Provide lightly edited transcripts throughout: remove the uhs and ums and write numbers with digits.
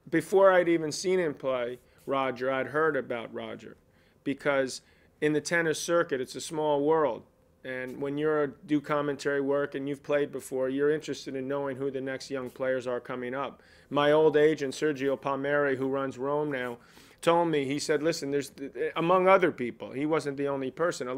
before I'd even seen him play Roger, I'd heard about Roger, because in the tennis circuit, it's a small world. And when you're do commentary work and you've played before, you're interested in knowing who the next young players are coming up. My old agent, Sergio Palmieri, who runs Rome now, told me, he said, listen, there's, among other people, he wasn't the only person.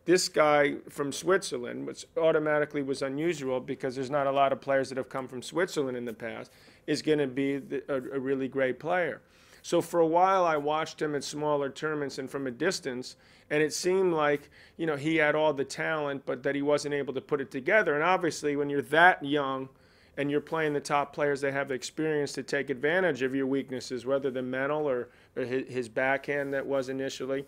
This guy from Switzerland, which automatically was unusual because there's not a lot of players that have come from Switzerland in the past, is going to be a really great player. So for a while, I watched him at smaller tournaments and from a distance, and it seemed like, he had all the talent, but that he wasn't able to put it together. And obviously, when you're that young and you're playing the top players, they have the experience to take advantage of your weaknesses, whether the mental or his backhand that was initially.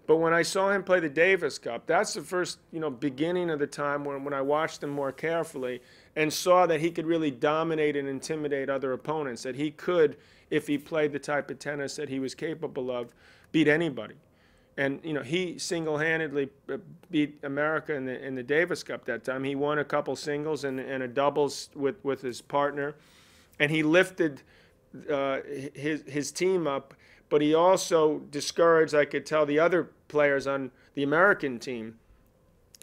But when I saw him play the Davis Cup, that's the first, beginning of the time when I watched him more carefully and saw that he could really dominate and intimidate other opponents, that he could, if he played the type of tennis that he was capable of, beat anybody. And, he single-handedly beat America in the Davis Cup that time. He won a couple singles and a doubles with his partner. And he lifted his team up, but he also discouraged, I could tell, the other players on the American team.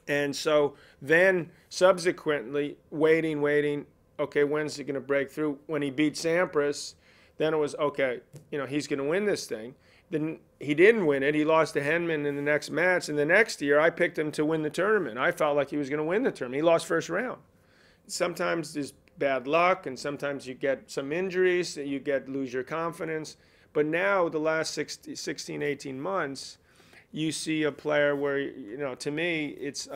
And so then subsequently, waiting, okay, when's he going to break through? When he beat Sampras, then it was, okay, he's going to win this thing. Then he didn't win it. He lost to Henman in the next match. And the next year, I picked him to win the tournament. I felt like he was going to win the tournament. He lost first round. Sometimes there's bad luck, and sometimes you get some injuries, you lose your confidence. But now, the last 16, 18 months, you see a player where, to me, it's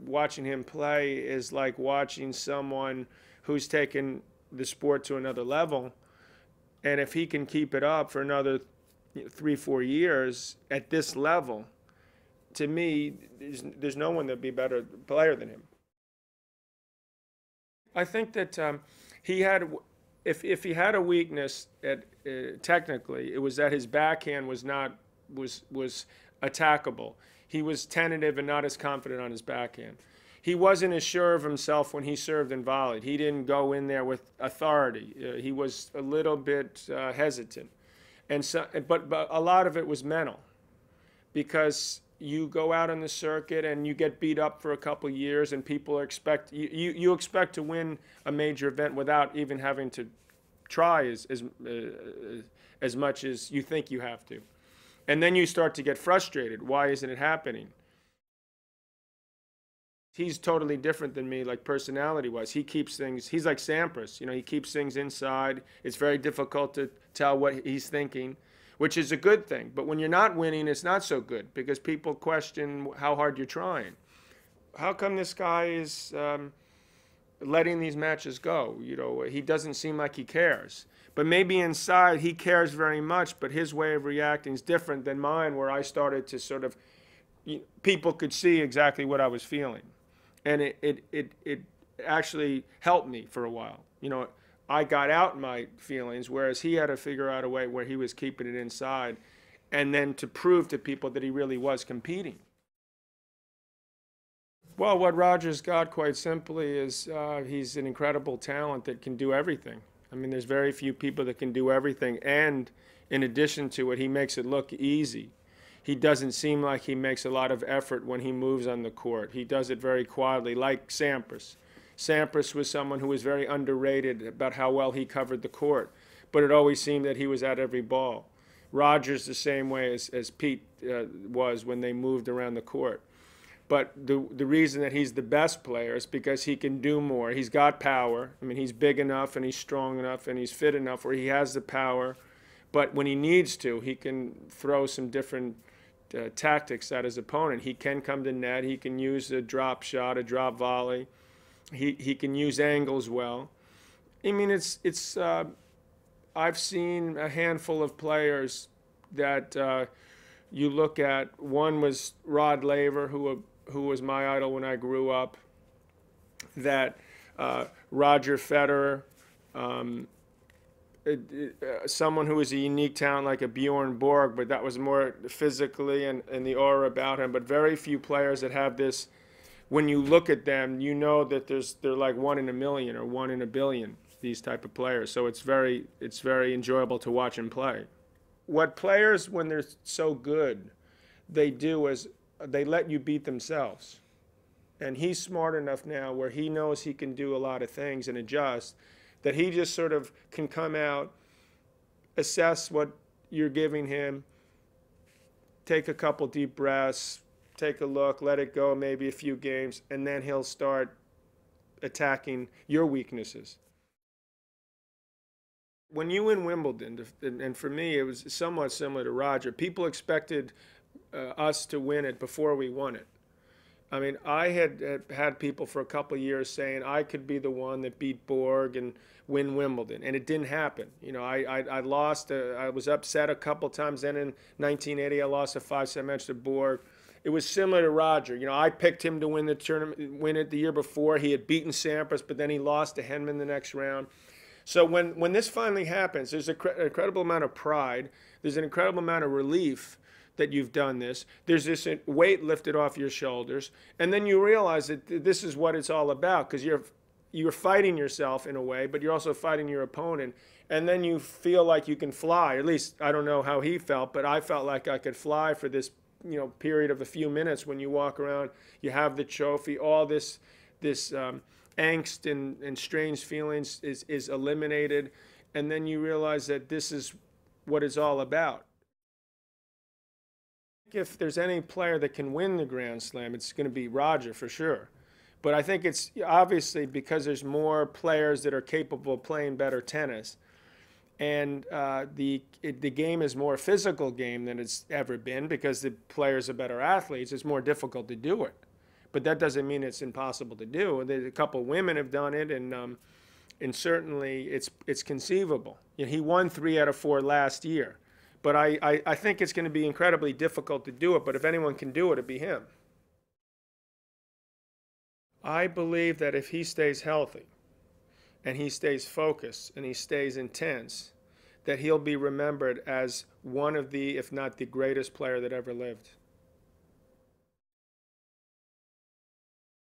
watching him play is like watching someone who's taken the sport to another level. And if he can keep it up for another 3-4 years at this level, to me, there's no one that'd be a better player than him. I think that he had, if he had a weakness technically, it was that his backhand was attackable. He was tentative and not as confident on his backhand. He wasn't as sure of himself when he served and volleyed. He didn't go in there with authority. He was a little bit hesitant. And so, but a lot of it was mental, because you go out on the circuit and you get beat up for a couple of years, and people expect you expect to win a major event without even having to try as much as you think you have to. And then you start to get frustrated. Why isn't it happening? He's totally different than me, like personality-wise. He keeps things, he's like Sampras, he keeps things inside. It's very difficult to tell what he's thinking, which is a good thing. But when you're not winning, it's not so good, because people question how hard you're trying. How come this guy is letting these matches go? He doesn't seem like he cares. But maybe inside he cares very much, but his way of reacting is different than mine, where I started to sort of, people could see exactly what I was feeling. And it actually helped me for a while. I got out my feelings, whereas he had to figure out a way where he was keeping it inside, and then to prove to people that he really was competing. Well, what Roger's got, quite simply, is he's an incredible talent that can do everything. I mean, there's very few people that can do everything, and in addition to it, he makes it look easy. He doesn't seem like he makes a lot of effort when he moves on the court. He does it very quietly, like Sampras. Sampras was someone who was very underrated about how well he covered the court, but it always seemed that he was at every ball. Roger's the same way as Pete was when they moved around the court. But the reason that he's the best player is because he can do more. He's got power. I mean, he's big enough and he's strong enough and he's fit enough where he has the power. But when he needs to, he can throw some different tactics at his opponent. He can come to net. He can use a drop shot, a drop volley. He can use angles well. I mean, I've seen a handful of players that you look at. One was Rod Laver, who was my idol when I grew up. That Roger Federer, someone who was a unique talent like a Bjorn Borg, but that was more physically and the aura about him. But very few players that have this. When you look at them, you know that they're like 1 in a million or 1 in a billion. these type of players. So it's very enjoyable to watch him play. What players, when they're so good, they do is they let you beat themselves. And he's smart enough now where he knows he can do a lot of things and adjust, that he just sort of can come out, assess what you're giving him, take a couple deep breaths, take a look, let it go maybe a few games, and then he'll start attacking your weaknesses. When you win Wimbledon, and for me it was somewhat similar to Roger, people expected us to win it before we won it. I mean, I had people for a couple of years saying I could be the one that beat Borg and win Wimbledon, and it didn't happen. You know, I lost. I was upset a couple times. Then in 1980, I lost a 5-set match to Borg. It was similar to Roger. You know, I picked him to win the tournament, win it the year before. He had beaten Sampras, but then he lost to Henman the next round. So when this finally happens, there's an incredible amount of pride. There's an incredible amount of relief that you've done this. There's this weight lifted off your shoulders, and then you realize that this is what it's all about, because you're fighting yourself in a way, but you're also fighting your opponent, and then you feel like you can fly. At least I don't know how he felt, but I felt like I could fly for this, you know, period of a few minutes. When you walk around, you have the trophy, all this angst and strange feelings is eliminated, and then you realize that this is what it's all about. If there's any player that can win the Grand Slam, it's going to be Roger for sure. But I think it's obviously because there's more players that are capable of playing better tennis, and the game is more a physical game than it's ever been, because the players are better athletes. It's more difficult to do it, but that doesn't mean it's impossible to do. There's a couple of women have done it, and certainly it's conceivable. You know, he won 3 out of 4 last year. But I think it's going to be incredibly difficult to do it. But if anyone can do it, it'd be him. I believe that if he stays healthy and he stays focused and he stays intense, that he'll be remembered as one of the, if not the greatest player that ever lived.